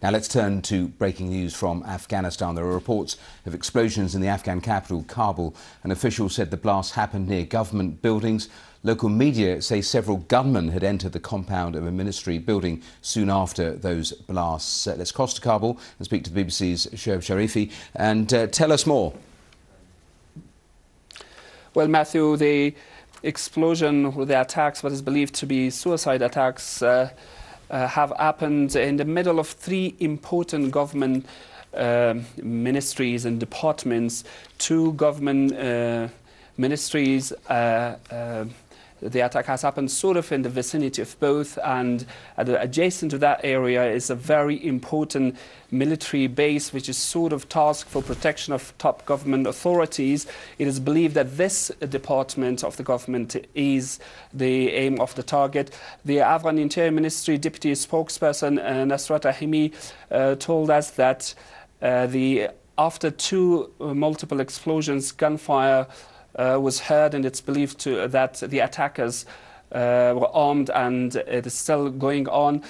Now let's turn to breaking news from Afghanistan. There are reports of explosions in the Afghan capital, Kabul, and officials said the blast happened near government buildings. Local media say several gunmen had entered the compound of a ministry building soon after those blasts. Let's cross to Kabul and speak to the BBC's Shoaib Sharifi and tell us more. Well, Matthew, the explosion or the attacks, what is believed to be suicide attacks, have happened in the middle of three important government ministries and departments. Two government ministries, the attack has happened sort of in the vicinity of both, and adjacent to that area is a very important military base which is sort of tasked for protection of top government authorities. It is believed that this department of the government is the aim of the target. The Afghan Interior Ministry Deputy Spokesperson Nasrat Rahimi told us that after two multiple explosions, gunfire was heard, and it's believed that the attackers were armed, and it is still going on.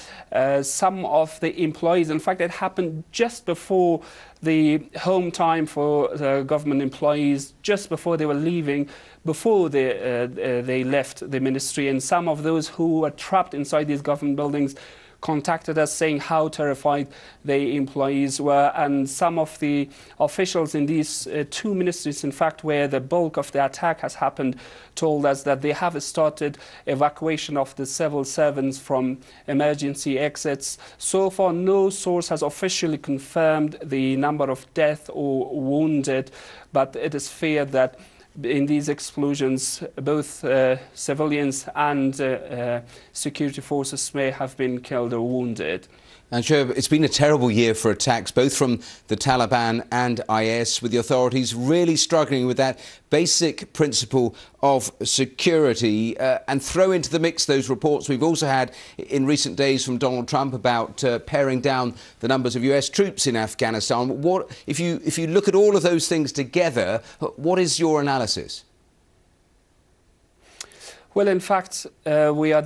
Some of the employees, in fact, it happened just before the home time for the government employees, just before they were leaving, before they left the ministry, and some of those who were trapped inside these government buildings contacted us saying how terrified the employees were. And some of the officials in these two ministries, in fact, where the bulk of the attack has happened, told us that they have started evacuation of the civil servants from emergency exits. So far, no source has officially confirmed the number of deaths or wounded, but it is feared that in these explosions, both civilians and security forces may have been killed or wounded. And Shoaib, it's been a terrible year for attacks, both from the Taliban and IS, with the authorities really struggling with that basic principle of security. And throw into the mix those reports we've also had in recent days from Donald Trump about paring down the numbers of US troops in Afghanistan. If you look at all of those things together, what is your analysis? Well, in fact, we are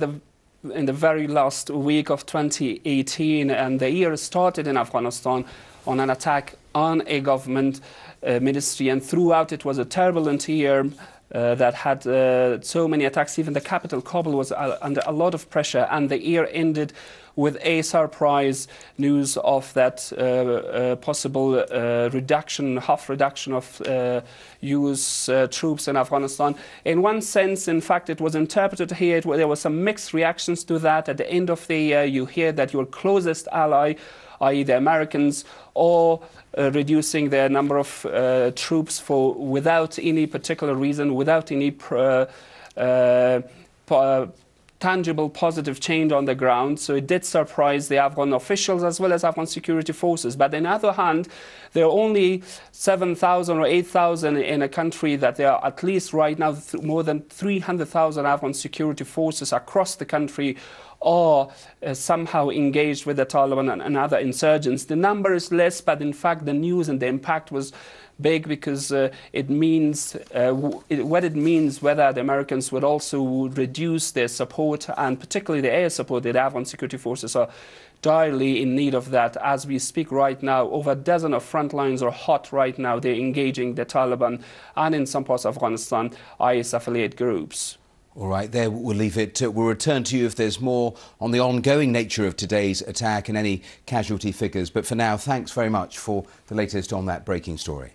in the very last week of 2018, and the year started in Afghanistan on an attack on a government ministry, and throughout it was a turbulent year that had so many attacks. Even the capital, Kabul, was under a lot of pressure, and the year ended with a surprise news of that possible half reduction of US troops in Afghanistan. In one sense, in fact, it was interpreted here, there were some mixed reactions to that. At the end of the year, you hear that your closest ally, i.e. the Americans, are reducing their number of troops without any particular reason, without any tangible positive change on the ground. So it did surprise the Afghan officials as well as Afghan security forces. But on the other hand, there are only 7,000 or 8,000 in a country that there are at least right now more than 300,000 Afghan security forces across the country are somehow engaged with the Taliban and other insurgents. The number is less, but in fact the news and the impact was big, because it means what it means whether the Americans would also reduce their support, and particularly the air support. The Afghan security forces are direly in need of that. As we speak right now, over a dozen of front lines are hot right now. They're engaging the Taliban and in some parts of Afghanistan, IS affiliate groups. All right, there we'll leave it. We'll return to you if there's more on the ongoing nature of today's attack and any casualty figures. But for now, thanks very much for the latest on that breaking story.